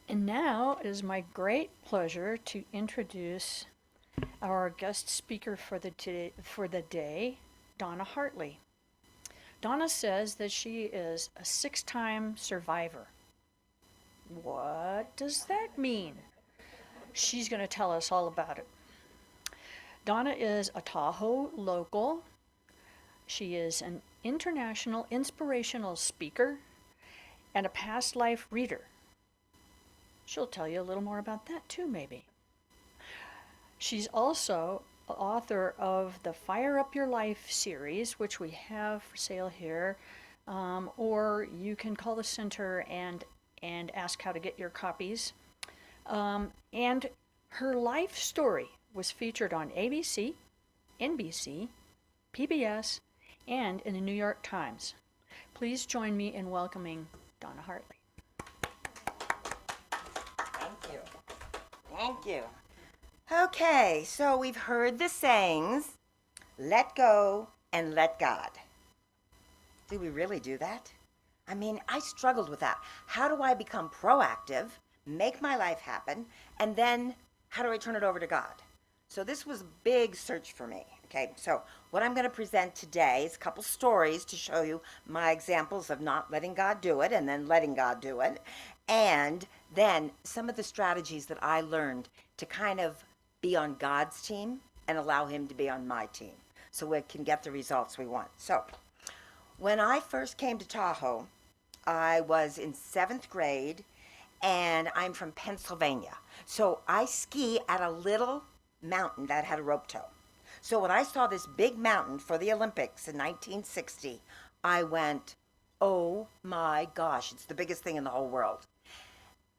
And now it is my great pleasure to introduce our guest speaker for the day, Donna Hartley. Donna says that she is a 6-time survivor. What does that mean? She's going to tell us all about it. Donna is a Tahoe local. She is an international inspirational speaker and a past life reader. She'll tell you a little more about that too, maybe. She's also author of the Fire Up Your Life series, which we have for sale here, or you can call the center and ask how to get your copies. And her life story was featured on ABC, NBC, PBS, and in the New York Times. Please join me in welcoming Donna Hartley. Thank you. Thank you. Okay, so we've heard the sayings, let go and let God. Do we really do that? I mean, I struggled with that. How do I become proactive, make my life happen, and then how do I turn it over to God? So this was a big search for me. Okay, so what I'm going to present today is a couple stories to show you my examples of not letting God do it and then letting God do it. And then some of the strategies that I learned to kind of be on God's team and allow Him to be on my team so we can get the results we want. So when I first came to Tahoe, I was in 7th grade and I'm from Pennsylvania. So I ski at a little mountain that had a rope tow. So when I saw this big mountain for the Olympics in 1960, I went, oh my gosh, it's the biggest thing in the whole world.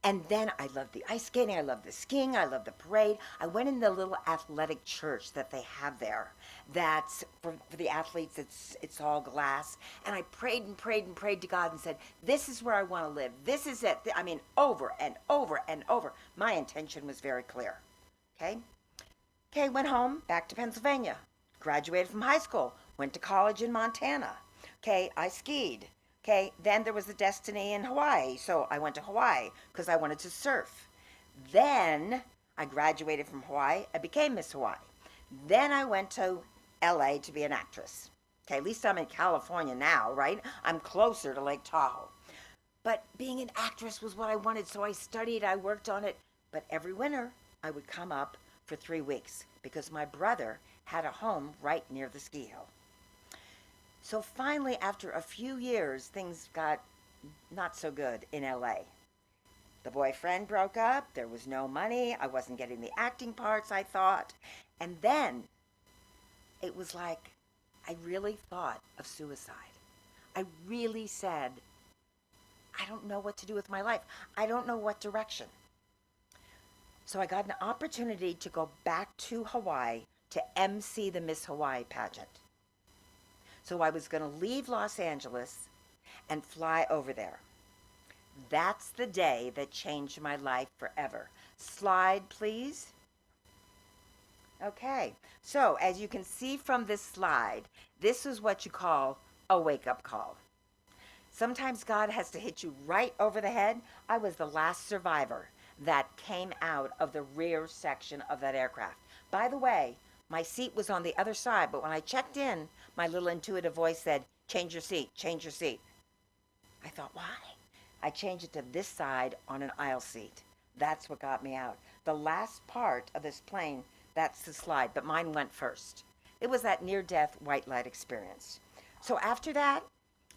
And then I loved the ice skating, I loved the skiing, I loved the parade. I went in the little athletic church that they have there. That's for the athletes, it's all glass. And I prayed and prayed and prayed to God and said, this is where I want to live. This is it. I mean, over and over and over. My intention was very clear. Okay? Okay, went home, back to Pennsylvania. Graduated from high school, went to college in Montana. Okay, I skied. Okay, then there was a destiny in Hawaii, so I went to Hawaii because I wanted to surf. Then I graduated from Hawaii. I became Miss Hawaii. Then I went to LA to be an actress. Okay, at least I'm in California now, right? I'm closer to Lake Tahoe. But being an actress was what I wanted, so I studied, I worked on it. But every winter, I would come up for 3 weeks because my brother had a home right near the ski hill. So finally, after a few years, things got not so good in LA. The boyfriend broke up, there was no money, I wasn't getting the acting parts I thought, and then it was like I really thought of suicide. I really said, I don't know what to do with my life. I don't know what direction. So I got an opportunity to go back to Hawaii to MC the Miss Hawaii pageant. So I was going to leave Los Angeles and fly over there. That's the day that changed my life forever. Slide, please. Okay, so as you can see from this slide, this is what you call a wake-up call. Sometimes God has to hit you right over the head. I was the last survivor that came out of the rear section of that aircraft. By the way, my seat was on the other side, but when I checked in, my little intuitive voice said, change your seat, change your seat. I thought, why? I changed it to this side on an aisle seat. That's what got me out. The last part of this plane, that's the slide, but mine went first. It was that near-death white light experience. So after that,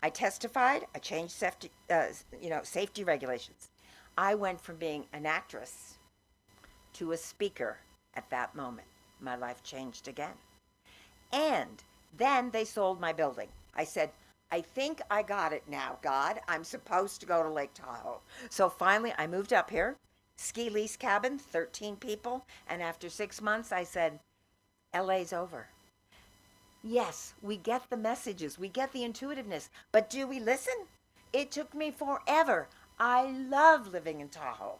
I testified, I changed safety regulations. I went from being an actress to a speaker at that moment. My life changed again. And then they sold my building. I said, I think I got it now, God. I'm supposed to go to Lake Tahoe. So finally, I moved up here, ski lease cabin, 13 people. And after 6 months, I said, LA's over. Yes, we get the messages, we get the intuitiveness, but do we listen? It took me forever. I love living in Tahoe.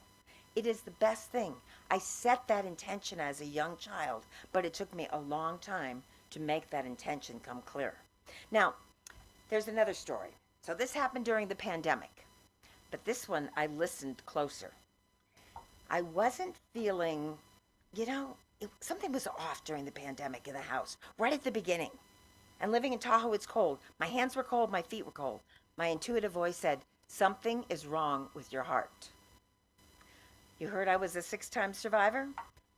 It is the best thing. I set that intention as a young child, but it took me a long time to make that intention come clear. Now, there's another story. So this happened during the pandemic, but this one I listened closer. I wasn't feeling, something was off during the pandemic in the house, right at the beginning. And living in Tahoe, it's cold. My hands were cold, my feet were cold. My intuitive voice said, something is wrong with your heart. You heard I was a 6-time survivor?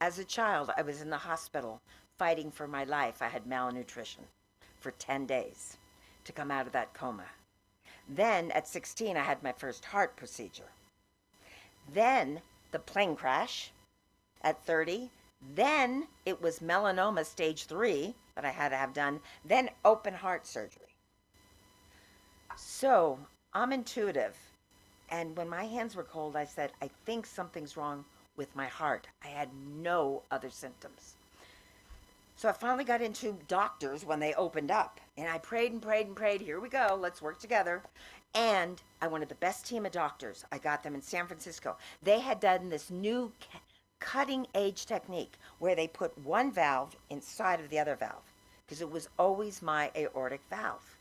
As a child, I was in the hospital fighting for my life. I had malnutrition for 10 days to come out of that coma. Then at 16, I had my first heart procedure. Then the plane crash at 30. Then it was melanoma stage 3 that I had to have done. Then open heart surgery. So I'm intuitive. And when my hands were cold, I said, I think something's wrong with my heart. I had no other symptoms. So I finally got into doctors when they opened up. And I prayed and prayed and prayed. Here we go. Let's work together. And I wanted the best team of doctors. I got them in San Francisco. They had done this new cutting edge technique where they put one valve inside of the other valve because it was always my aortic valve.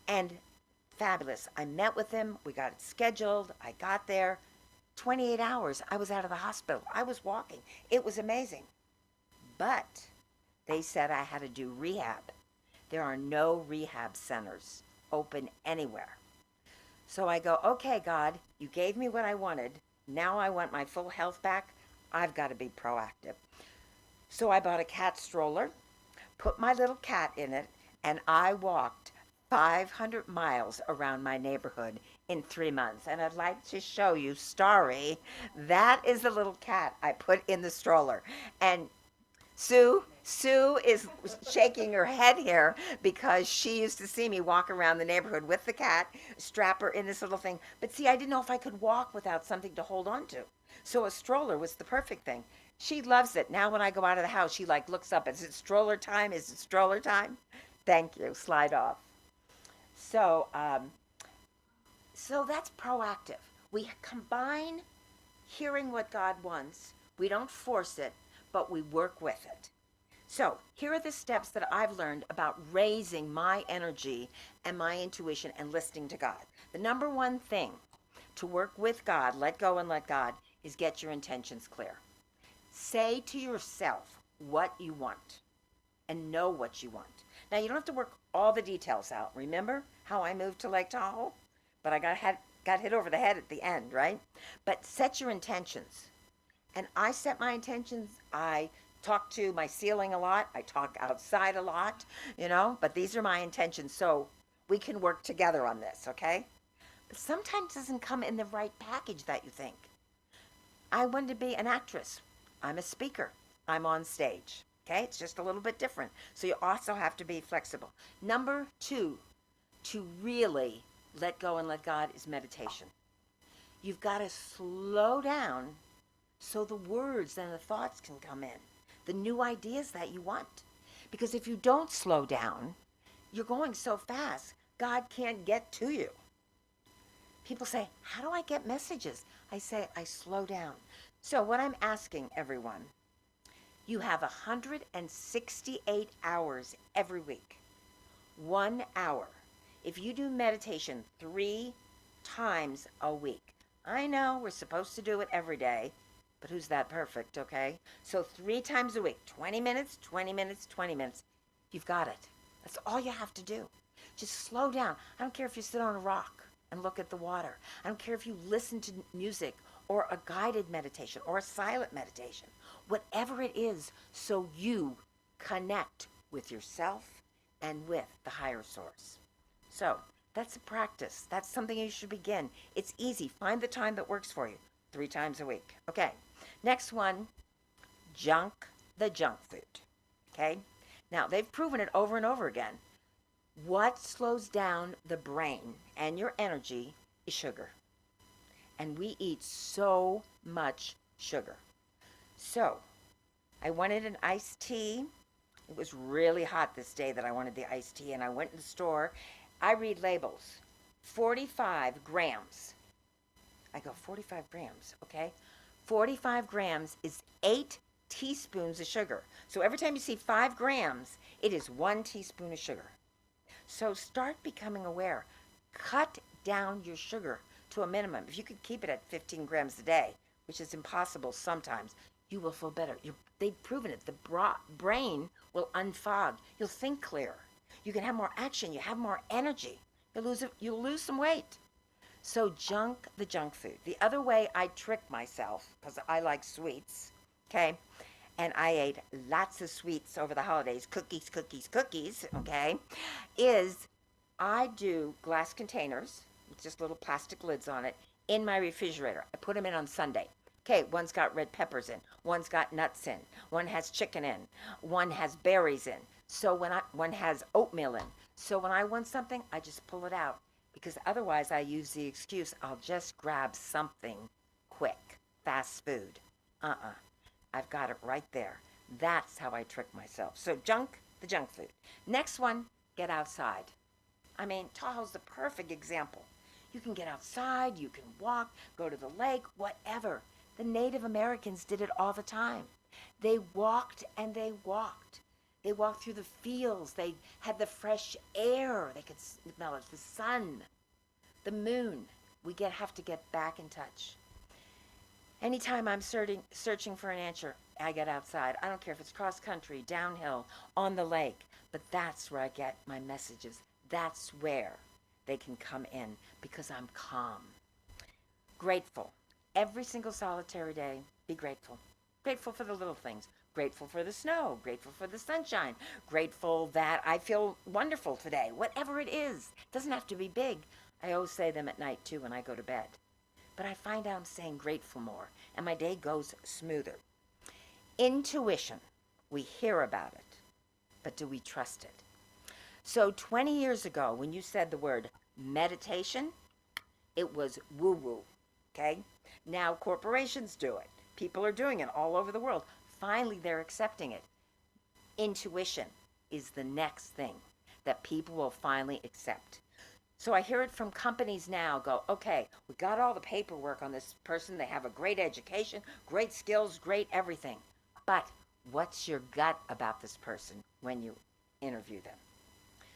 And fabulous. I met with them. We got it scheduled. I got there. 28 hours, I was out of the hospital. I was walking. It was amazing. But they said I had to do rehab. There are no rehab centers open anywhere. So I go, okay, God, you gave me what I wanted. Now I want my full health back. I've got to be proactive. So I bought a cat stroller, put my little cat in it, and I walked 500 miles around my neighborhood in 3 months. And I'd like to show you, Starry, that is the little cat I put in the stroller. And Sue is shaking her head here because she used to see me walk around the neighborhood with the cat, strap her in this little thing. But see, I didn't know if I could walk without something to hold on to. So a stroller was the perfect thing. She loves it. Now when I go out of the house, she looks up. Is it stroller time? Is it stroller time? Thank you. Slide off. So that's proactive. We combine hearing what God wants. We don't force it, but we work with it. So here are the steps that I've learned about raising my energy and my intuition and listening to God. The number one thing to work with God, let go and let God, is get your intentions clear. Say to yourself what you want and know what you want. Now, you don't have to work all the details out. Remember how I moved to Lake Tahoe? But I got hit over the head at the end, right? But set your intentions. And I set my intentions. I talk to my ceiling a lot. I talk outside a lot, but these are my intentions. So we can work together on this, okay? But sometimes it doesn't come in the right package that you think. I wanted to be an actress. I'm a speaker. I'm on stage. Okay, it's just a little bit different. So you also have to be flexible. Number 2, to really let go and let God, is meditation. You've got to slow down so the words and the thoughts can come in, the new ideas that you want. Because if you don't slow down, you're going so fast, God can't get to you. People say, how do I get messages? I say, I slow down. So what I'm asking everyone, you have 168 hours every week. 1 hour. If you do meditation 3 times a week. I know we're supposed to do it every day, but who's that perfect, okay? So 3 times a week, 20 minutes, 20 minutes, 20 minutes. You've got it. That's all you have to do. Just slow down. I don't care if you sit on a rock and look at the water. I don't care if you listen to music or a guided meditation or a silent meditation. Whatever it is, so you connect with yourself and with the higher source. So that's a practice. That's something you should begin. It's easy. Find the time that works for you. 3 times a week. Okay. Next one, the junk food. Okay. Now, they've proven it over and over again. What slows down the brain and your energy is sugar. And we eat so much sugar. So, I wanted an iced tea. It was really hot this day that I wanted the iced tea, and I went in the store. I read labels. 45 grams. I go, 45 grams, okay? 45 grams is 8 teaspoons of sugar. So every time you see 5 grams, it is 1 teaspoon of sugar. So start becoming aware. Cut down your sugar to a minimum. If you could keep it at 15 grams a day, which is impossible sometimes, you will feel better. They've proven it. The brain will unfog. You'll think clearer. You can have more action. You have more energy. You'll lose some weight. So the junk food. The other way I trick myself, because I like sweets, okay, and I ate lots of sweets over the holidays, cookies, okay, is I do glass containers with just little plastic lids on it in my refrigerator. I put them in on Sunday. Okay, one's got red peppers in, one's got nuts in, one has chicken in, one has berries in. So one has oatmeal in. So when I want something, I just pull it out, because otherwise I use the excuse I'll just grab something quick, fast food. I've got it right there. That's how I trick myself. So the junk food. Next one, get outside. I mean, Tahoe's the perfect example. You can get outside, you can walk, go to the lake, whatever. The Native Americans did it all the time. They walked and they walked. They walked through the fields. They had the fresh air. They could smell it, the sun, the moon. We have to get back in touch. Anytime I'm searching for an answer, I get outside. I don't care if it's cross country, downhill, on the lake, but that's where I get my messages. That's where they can come in, because I'm calm. Grateful. Every single solitary day, be grateful. Grateful for the little things. Grateful for the snow. Grateful for the sunshine. Grateful that I feel wonderful today. Whatever it is. It doesn't have to be big. I always say them at night too when I go to bed. But I find out I'm saying grateful more, and my day goes smoother. Intuition. We hear about it, but do we trust it? So 20 years ago, when you said the word meditation, it was woo-woo, okay? Now corporations do it. People are doing it all over the world. Finally, they're accepting it. Intuition is the next thing that people will finally accept. So I hear it from companies now go, okay, we got all the paperwork on this person. They have a great education, great skills, great everything. But what's your gut about this person when you interview them?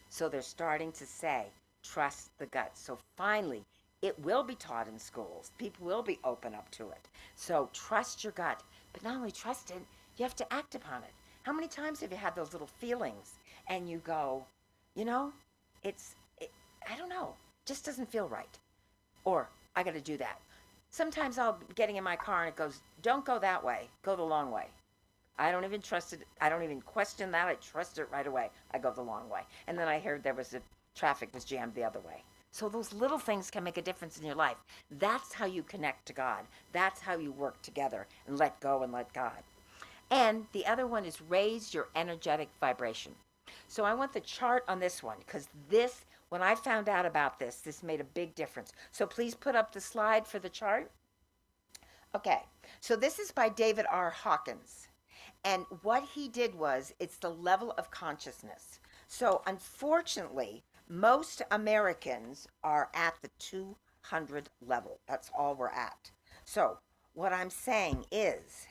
So they're starting to say, trust the gut. So finally, it will be taught in schools. People will be open up to it. So trust your gut. But not only trust it, you have to act upon it. How many times have you had those little feelings and you go, you know, I don't know, just doesn't feel right. Or I got to do that. Sometimes I'll be getting in my car and it goes, don't go that way, go the long way. I don't even trust it. I don't even question that. I trust it right away. I go the long way. And then I heard traffic was jammed the other way. So those little things can make a difference in your life. That's how you connect to God. That's how you work together and let go and let God. And the other one is raise your energetic vibration. So I want the chart on this one, because when I found out about this made a big difference. So please put up the slide for the chart. Okay, so this is by David R. Hawkins. And what he did was, it's the level of consciousness. So unfortunately, most Americans are at the 200 level. That's all we're at. So what I'm saying is,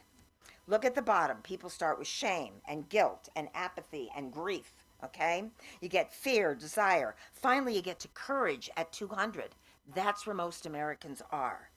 look at the bottom. People start with shame and guilt and apathy and grief. Okay? You get fear, desire. Finally, you get to courage at 200. That's where most Americans are.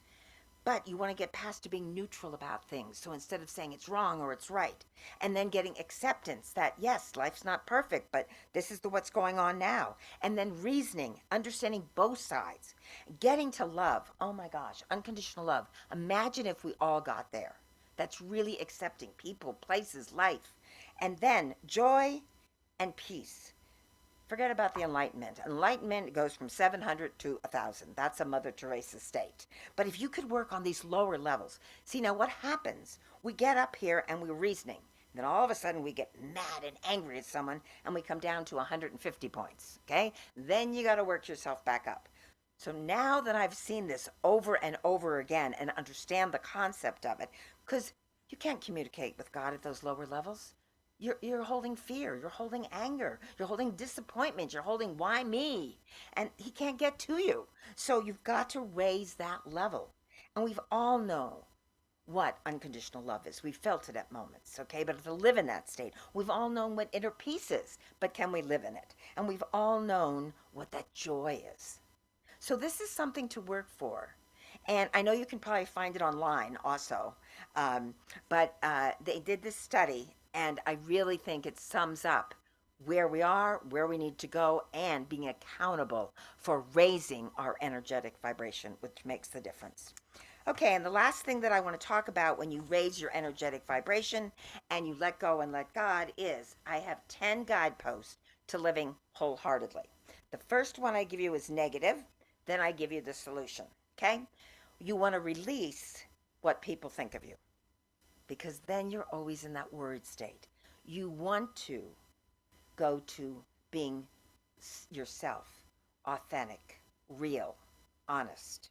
But you want to get past to being neutral about things. So instead of saying it's wrong or it's right, and then getting acceptance that, yes, life's not perfect, but this is what's going on now. And then reasoning, understanding both sides. Getting to love. Oh my gosh, unconditional love. Imagine if we all got there. That's really accepting people, places, life. And then joy and peace. Forget about the Enlightenment. Enlightenment goes from 700 to 1,000. That's a Mother Teresa state. But if you could work on these lower levels. See, now what happens? We get up here and we're reasoning. Then all of a sudden we get mad and angry at someone and we come down to 150 points. Okay? Then you got to work yourself back up. So now that I've seen this over and over again and understand the concept of it, because you can't communicate with God at those lower levels. You're holding fear, you're holding anger, you're holding disappointment, you're holding why me? And he can't get to you. So you've got to raise that level. And we've all known what unconditional love is. We've felt it at moments, okay? But to live in that state, we've all known what inner peace is, but can we live in it? And we've all known what that joy is. So this is something to work for. And I know you can probably find it online also. Um, but they did this study, and I really think it sums up where we are, where we need to go, and being accountable for raising our energetic vibration, which makes the difference. Okay, and the last thing that I want to talk about when you raise your energetic vibration and you let go and let God is I have 10 guideposts to living wholeheartedly. The first one I give you is negative, then I give you the solution. Okay? You want to release what people think of you because then you're always in that worried state. You want to go to being yourself, authentic, real, honest.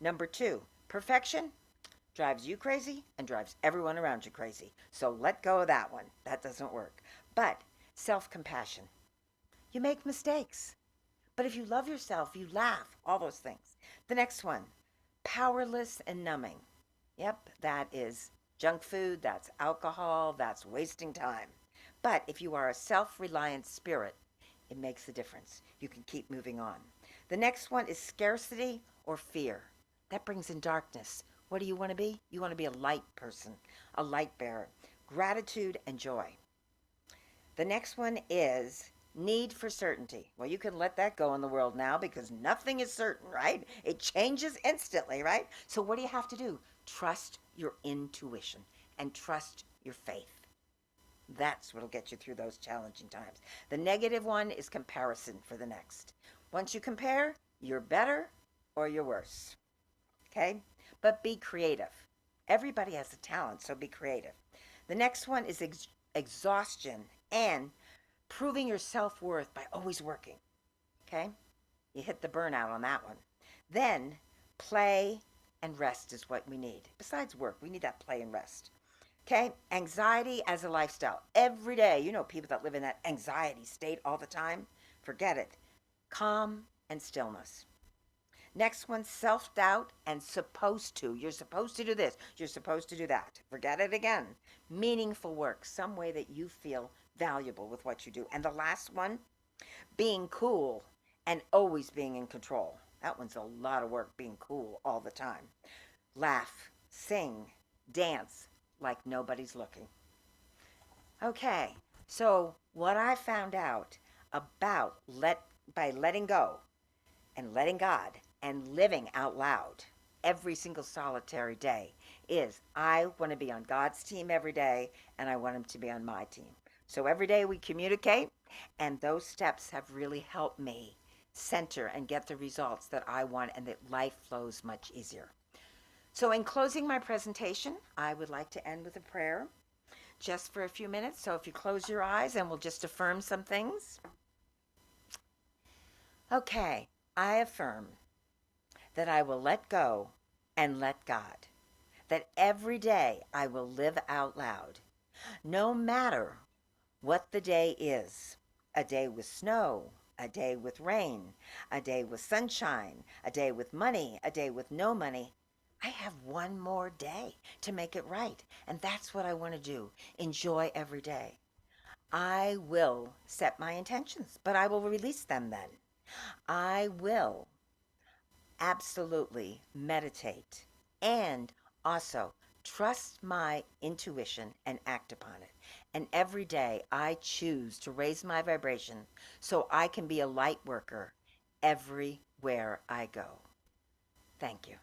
Number two, perfection drives you crazy and drives everyone around you crazy. So let go of that one. That doesn't work. But self compassion. You make mistakes. But if you love yourself, you laugh, all those things. The next one, powerless and numbing. Yep, that is junk food, that's alcohol, that's wasting time. But if you are a self reliant spirit, it makes a difference. You can keep moving on. The next one is scarcity or fear. That brings in darkness. What do you want to be? You want to be a light person, a light bearer. Gratitude and joy. The next one is need for certainty. Well, you can let that go in the world now because nothing is certain, right? It changes instantly, right? So, what do you have to do? Trust your intuition and trust your faith. That's what'll get you through those challenging times. The negative one is comparison for the next. Once you compare, you're better or you're worse. Okay? But be creative. Everybody has a talent, so be creative. The next one is exhaustion and proving your self worth by always working. Okay? You hit the burnout on that one. Then play and rest is what we need. Besides work, we need that play and rest. Okay? Anxiety as a lifestyle. Every day, you know people that live in that anxiety state all the time. Forget it. Calm and stillness. Next one, self doubt and supposed to. You're supposed to do this. You're supposed to do that. Forget it again. Meaningful work, some way that you feel valuable with what you do. And the last one, being cool and always being in control. That one's a lot of work, being cool all the time. Laugh, sing, dance like nobody's looking. Okay, so what I found out about by letting go and letting God and living out loud every single solitary day is I want to be on God's team every day and I want Him to be on my team. So every day we communicate, and those steps have really helped me center and get the results that I want, and that life flows much easier. So, in closing my presentation, I would like to end with a prayer just for a few minutes. So, if you close your eyes and we'll just affirm some things. Okay, I affirm that I will let go and let God, that every day I will live out loud, no matter what the day is, a day with snow, a day with rain, a day with sunshine, a day with money, a day with no money. I have one more day to make it right. And that's what I want to do. Enjoy every day. I will set my intentions, but I will release them then. I will absolutely meditate and also trust my intuition and act upon it. And every day I choose to raise my vibration so I can be a light worker everywhere I go. Thank you.